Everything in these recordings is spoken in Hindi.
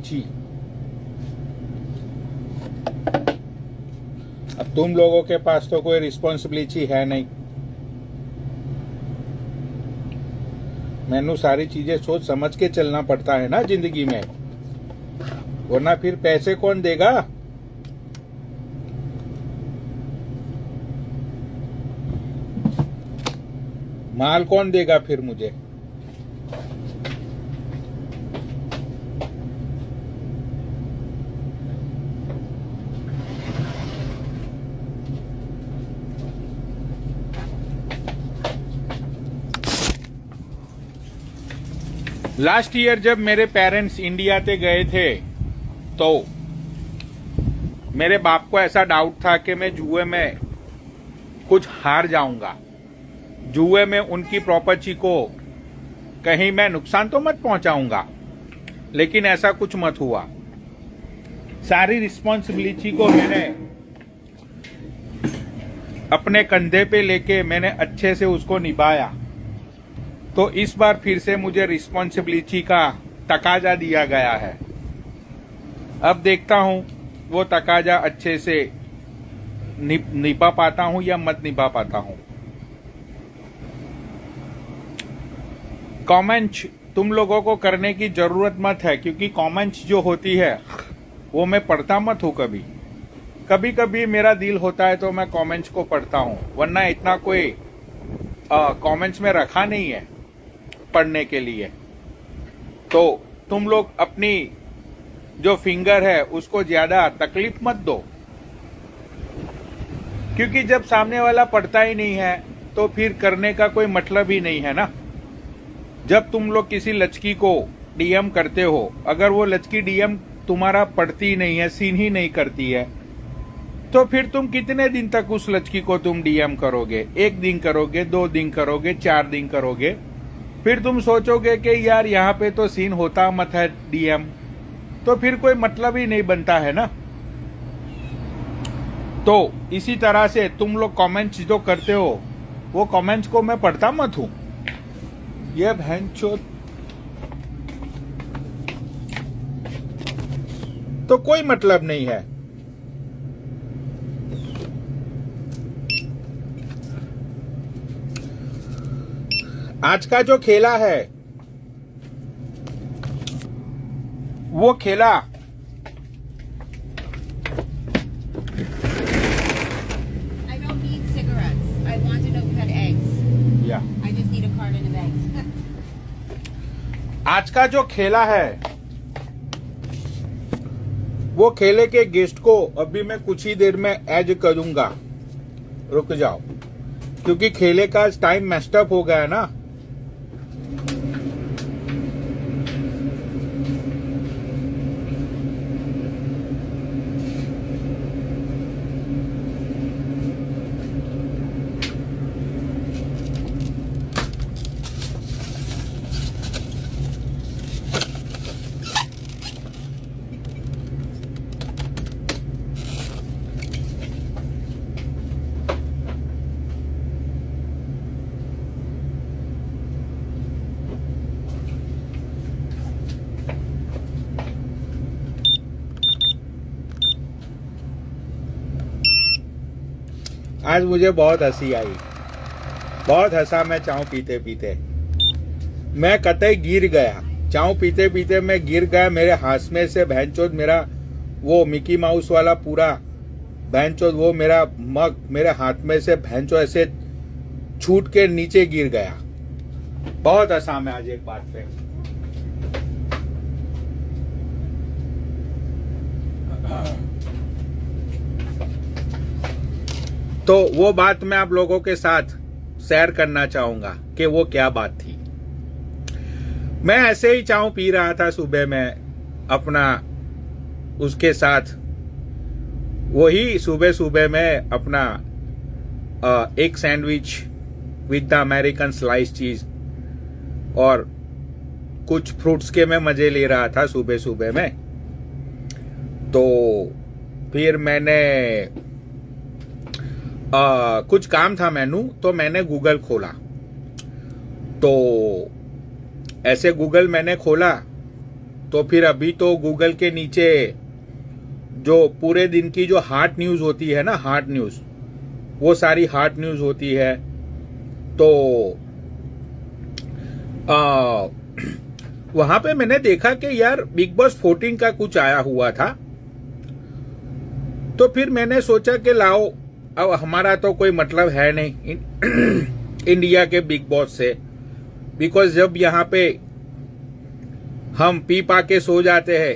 रिस्पॉन्सिबिलिटी। अब तुम लोगों के पास तो कोई रिस्पॉन्सिबिलिटी है नहीं। मैनू सारी चीजें सोच समझ के चलना पड़ता है ना जिंदगी में, वरना फिर पैसे कौन देगा? माल कौन देगा फिर मुझे? लास्ट ईयर जब मेरे पेरेंट्स इंडिया से गए थे तो मेरे बाप को ऐसा डाउट था कि मैं जुए में कुछ हार जाऊंगा, जुए में उनकी प्रॉपर्टी को कहीं मैं नुकसान तो मत पहुंचाऊंगा। लेकिन ऐसा कुछ मत हुआ। सारी रिस्पॉन्सिबिलिटी को मैंने अपने कंधे पे लेके मैंने अच्छे से उसको निभाया। तो इस बार फिर से मुझे रिस्पॉन्सिबिलिटी का तकाजा दिया गया है। अब देखता हूं वो तकाजा अच्छे से निभा पाता हूं या मत निभा पाता हूं। कमेंट्स तुम लोगों को करने की जरूरत मत है, क्योंकि कमेंट्स जो होती है वो मैं पढ़ता मत हूं। कभी कभी मेरा दिल होता है तो मैं कमेंट्स को पढ़ता हूं, वरना इतना कोई कमेंट्स में रखा नहीं है पढ़ने के लिए। तो तुम लोग अपनी जो फिंगर है उसको ज्यादा तकलीफ मत दो, क्योंकि जब सामने वाला पढ़ता ही नहीं है तो फिर करने का कोई मतलब ही नहीं है ना। जब तुम लोग किसी लड़की को डीएम करते हो, अगर वो लड़की डीएम तुम्हारा पढ़ती नहीं है, सीन ही नहीं करती है, तो फिर तुम कितने दिन तक उस लड़की को तुम डीएम करोगे? 1 दिन करोगे, 2 दिन करोगे, 4 दिन करोगे, फिर तुम सोचोगे कि यार यहाँ पे तो सीन होता मत है डीएम, तो फिर कोई मतलब ही नहीं बनता है ना। तो इसी तरह से तुम लोग कमेंट्स जो करते हो वो कमेंट्स को मैं पढ़ता मत हूं। ये बहनचोद तो कोई मतलब नहीं है। आज का जो खेला है वो खेला I don't need cigarettes. I want to know if you had eggs. या I just need a carton of eggs. आज का जो खेला है वो खेले के गेस्ट को अभी मैं कुछ ही देर में ऐड करूंगा। रुक जाओ, क्योंकि खेले का टाइम मेस्टअप हो गया है ना। आज मुझे बहुत हंसी आई, बहुत हंसा मैं चाय पीते पीते। मैं कतई गिर गया, चाय पीते पीते मैं गिर गया। मेरे हाथ में से बहनचोद मेरा वो मिकी माउस वाला पूरा बहनचोद वो मेरा मग मेरे हाथ में से बहनचोद ऐसे छूट के नीचे गिर गया। बहुत हंसा मैं आज एक बात पे। तो वो बात मैं आप लोगों के साथ शेयर करना चाहूंगा कि वो क्या बात थी। मैं ऐसे ही चाय पी रहा था सुबह में अपना, उसके साथ वही सुबह सुबह में अपना एक sandwich with the American slice चीज और कुछ फ्रूट्स के मैं मजे ले रहा था सुबह सुबह में। तो फिर मैंने कुछ काम था मैनू, तो मैंने गूगल खोला। तो ऐसे गूगल मैंने खोला तो फिर अभी तो गूगल के नीचे जो पूरे दिन की जो हॉट न्यूज होती है ना, हॉट न्यूज, वो सारी हॉट न्यूज होती है। तो वहां पे मैंने देखा कि यार बिग बॉस 14 का कुछ आया हुआ था। तो फिर मैंने सोचा कि लाओ, अब हमारा तो कोई मतलब है नहीं इंडिया के बिग बॉस से, बिकॉज जब यहाँ पे हम पी पा के सो जाते हैं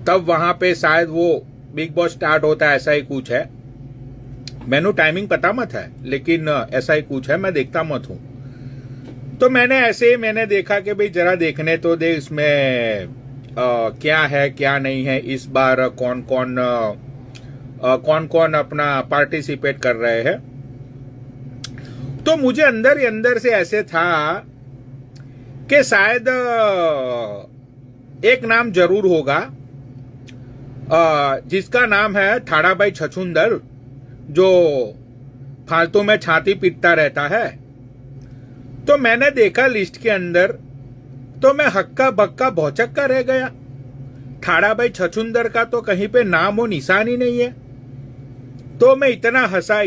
तब वहां पे शायद वो बिग बॉस स्टार्ट होता है, ऐसा ही कुछ है। मैंने टाइमिंग पता मत है, लेकिन ऐसा ही कुछ है, मैं देखता मत हूं। तो मैंने देखा कि भाई जरा देखने तो दे इसमें क्या है क्या नहीं है, इस बार कौन कौन अपना पार्टिसिपेट कर रहे हैं। तो मुझे अंदर ही अंदर से ऐसे था कि शायद एक नाम जरूर होगा, जिसका नाम है थाड़ा भाई छछुंदर, जो फालतू में छाती पीटता रहता है। तो मैंने देखा लिस्ट के अंदर, तो मैं हक्का बक्का भौचक्का रह गया। थाड़ा भाई छछुंदर का तो कहीं पे नाम और निशान ही नहीं है। तो मैं इतना हंसा,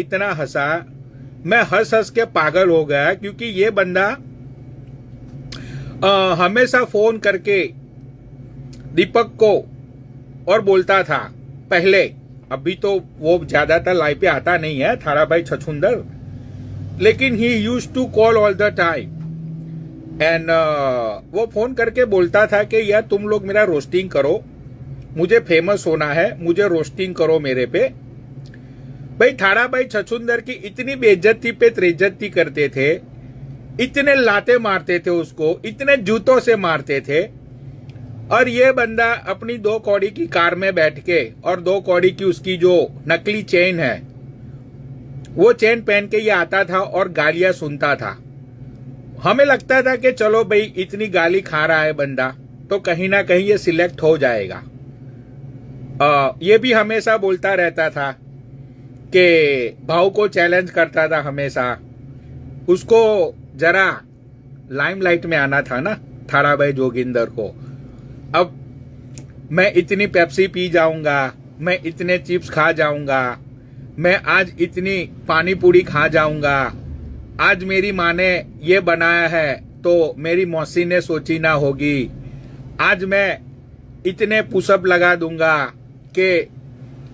मैं हंस हंस के पागल हो गया, क्योंकि ये बंदा हमेशा फोन करके दीपक को और बोलता था पहले, अभी तो वो ज्यादातर लाइव पे आता नहीं है थाड़ा भाई छछुंदर, लेकिन he used to call all the time and वो फोन करके बोलता था कि यार तुम लोग मेरा रोस्टिंग करो, मुझे फेमस होना है, मुझे रोस्टिंग करो मेरे पे। भाई थाड़ा भाई छछुंदर की इतनी बेइज्जती पे त्रेज्जती करते थे, इतने लाते मारते थे उसको, इतने जूतों से मारते थे, और ये बंदा अपनी 2 कौड़ी की कार में बैठ के और 2 कौड़ी की उसकी जो नकली चेन है, वो चेन पहन के ये आता था और गालियां सुनता था। हमें लगता था कि चलो भाई इतनी गाली खा रहा है बंदा तो कहीं ना कहीं ये सिलेक्ट हो जाएगा। ये भी हमेशा बोलता रहता था कि भाव को चैलेंज करता था हमेशा, उसको जरा लाइमलाइट में आना था ना थाड़ा भाई जोगिंदर को। अब मैं इतनी पेप्सी पी जाऊंगा, मैं इतने चिप्स खा जाऊंगा, मैं आज इतनी पानी पूरी खा जाऊंगा, आज मेरी माँ ने ये बनाया है तो मेरी मौसी ने सोची ना होगी, आज मैं इतने पुशअप लगा दूंगा कि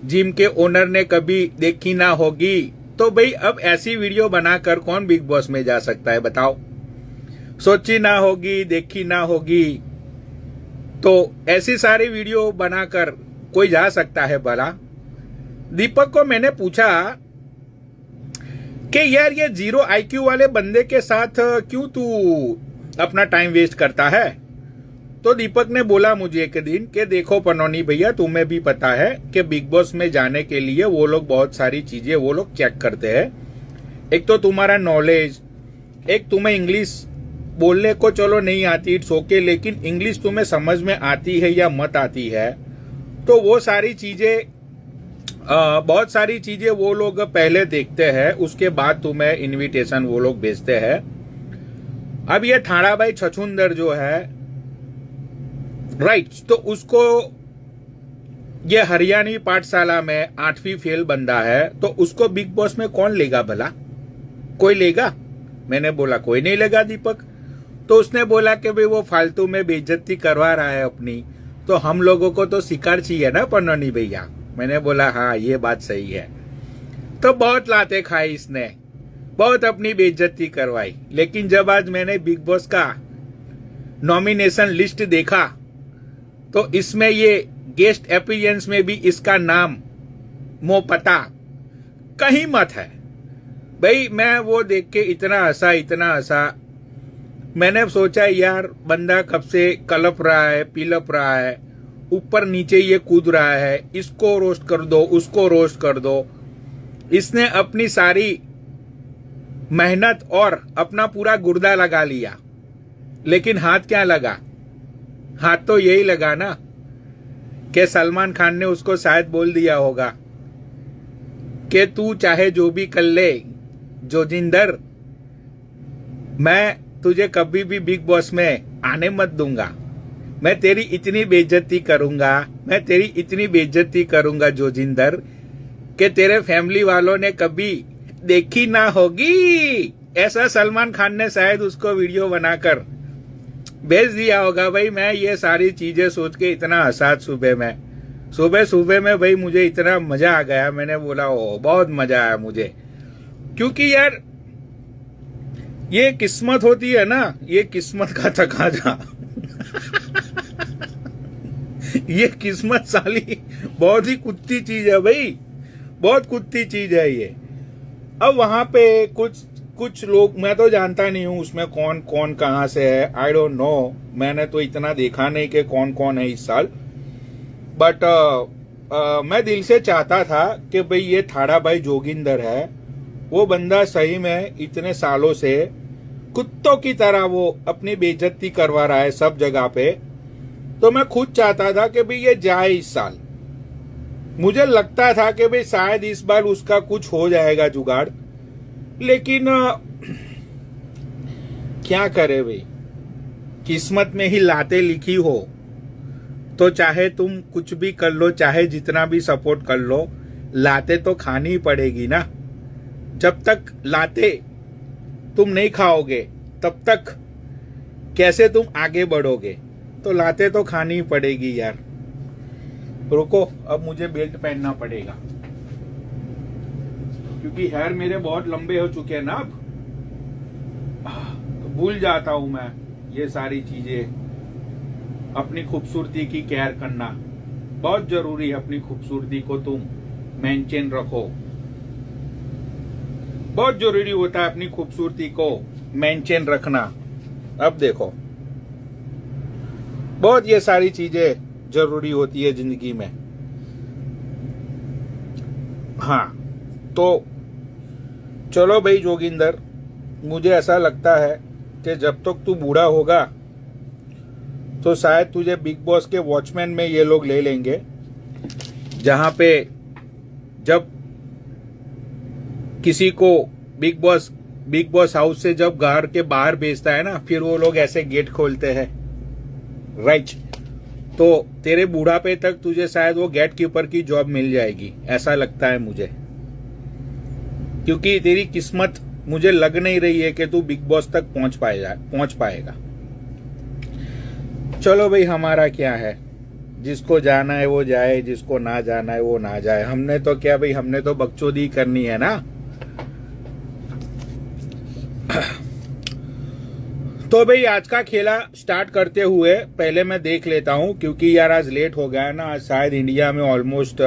जिम के ओनर ने कभी देखी ना होगी। तो भाई अब ऐसी वीडियो बनाकर कौन बिग बॉस में जा सकता है बताओ? सोची ना होगी, देखी ना होगी, तो ऐसी सारी वीडियो बनाकर कोई जा सकता है भला? दीपक को मैंने पूछा कि यार ये 0 IQ वाले बंदे के साथ क्यों तू अपना टाइम वेस्ट करता है? तो दीपक ने बोला मुझे एक दिन कि देखो पनौनी भैया, तुम्हें भी पता है कि बिग बॉस में जाने के लिए वो लोग बहुत सारी चीजें वो लोग चेक करते हैं। एक तो तुम्हारा नॉलेज, एक तुम्हें इंग्लिश बोलने को चलो नहीं आती, इट्स ओके, लेकिन इंग्लिश तुम्हें समझ में आती है या मत आती है, तो वो सारी चीजें बहुत सारी चीजें वो लोग पहले देखते हैं, उसके बाद तुम्हें इनविटेशन वो लोग भेजते हैं। अब ये थाड़ा भाई छछुंदर जो है, राइट, तो उसको ये हरियाणी पाठशाला में 8वीं फेल बंदा है, तो उसको बिग बॉस में कौन लेगा भला? कोई लेगा? मैंने बोला कोई नहीं लेगा दीपक। तो उसने बोला कि भाई वो फालतू में बेइज्जती करवा रहा है अपनी, तो हम लोगों को तो शिकार चाहिए ना पन्नौनी भैया। मैंने बोला हाँ ये बात सही है। तो बहुत लाते खाई इसने, बहुत अपनी बेइज्जती करवाई, लेकिन जब आज मैंने बिग बॉस का नॉमिनेशन लिस्ट देखा तो इसमें ये गेस्ट अपीयरेंस में भी इसका नाम मो पता कहीं मत है। भाई मैं वो देख के इतना हंसा, मैंने सोचा यार बंदा कब से कलप रहा है, पिलप रहा है, ऊपर नीचे ये कूद रहा है, इसको रोस्ट कर दो, उसको रोस्ट कर दो। इसने अपनी सारी मेहनत और अपना पूरा गुर्दा लगा लिया, लेकिन हाथ क्या लगा? हाथ तो यही लगा ना कि सलमान खान ने उसको शायद बोल दिया होगा कि तू चाहे जो भी कर ले जोगिंदर, मैं तुझे कभी भी बिग बॉस में आने मत दूंगा। मैं तेरी इतनी बेइज्जती करूंगा, मैं तेरी इतनी बेइज्जती करूंगा जोगिंदर, कि तेरे फैमिली वालों ने कभी देखी ना होगी। ऐसा सलमान खान ने शायद उसको वीडियो बनाकर भेज दिया होगा। भाई मैं ये सारी चीजें सोच के इतना हंसा सुबह में भाई मुझे इतना मजा आ गया। मैंने बोला ओ बहुत मजा आया मुझे, क्योंकि यार ये किस्मत होती है ना, ये किस्मत का तकाजा ये किस्मत साली बहुत ही कुत्ती चीज है भाई, बहुत कुत्ती चीज है ये। अब वहां पे कुछ लोग, मैं तो जानता नहीं हूं उसमें कौन कौन कहां से है, आई डोंट नो। मैंने तो इतना देखा नहीं कि कौन कौन है इस साल, बट मैं दिल से चाहता था कि भाई ये थाड़ा भाई जोगिंदर है, वो बंदा सही में इतने सालों से कुत्तों की तरह वो अपनी बेइज्जती करवा रहा है सब जगह पे। तो मैं खुद चाहता था कि भाई ये जाए इस साल। मुझे लगता था कि भाई शायद इस बार उसका कुछ हो जाएगा जुगाड़, लेकिन क्या करे भाई, किस्मत में ही लाते लिखी हो तो चाहे तुम कुछ भी कर लो, चाहे जितना भी सपोर्ट कर लो, लाते तो खानी ही पड़ेगी ना। जब तक लाते तुम नहीं खाओगे तब तक कैसे तुम आगे बढ़ोगे, तो लाते तो खानी ही पड़ेगी यार। रुको, अब मुझे बेल्ट पहनना पड़ेगा क्योंकि हेयर मेरे बहुत लंबे हो चुके हैं ना। अब तो भूल जाता हूं मैं ये सारी चीजें। अपनी खूबसूरती की केयर करना बहुत जरूरी है। अपनी खूबसूरती को तुम मेंटेन रखो, बहुत जरूरी होता है अपनी खूबसूरती को मेंटेन रखना। अब देखो, बहुत ये सारी चीजें जरूरी होती है जिंदगी में। हाँ तो चलो भाई जोगिंदर, मुझे ऐसा लगता है कि जब तक तू बूढ़ा होगा तो शायद तुझे बिग बॉस के वॉचमैन में ये लोग ले लेंगे, जहां पे जब किसी को बिग बॉस हाउस से जब घर के बाहर भेजता है ना, फिर वो लोग ऐसे गेट खोलते हैं, राइट। तो तेरे बुढ़ापे तक तुझे शायद वो गेट कीपर की जॉब मिल जाएगी, ऐसा लगता है मुझे, क्योंकि तेरी किस्मत मुझे लग नहीं रही है कि तू बिग बॉस तक पहुंच पाएगा। चलो भाई, हमारा क्या है, जिसको जाना है वो जाए, जिसको ना जाना है वो ना जाए। हमने तो क्या भाई, हमने तो बकचोदी करनी है ना। तो भाई आज का खेला स्टार्ट करते हुए पहले मैं देख लेता हूं, क्योंकि यार आज लेट हो गया है ना। आज शायद इंडिया में ऑलमोस्ट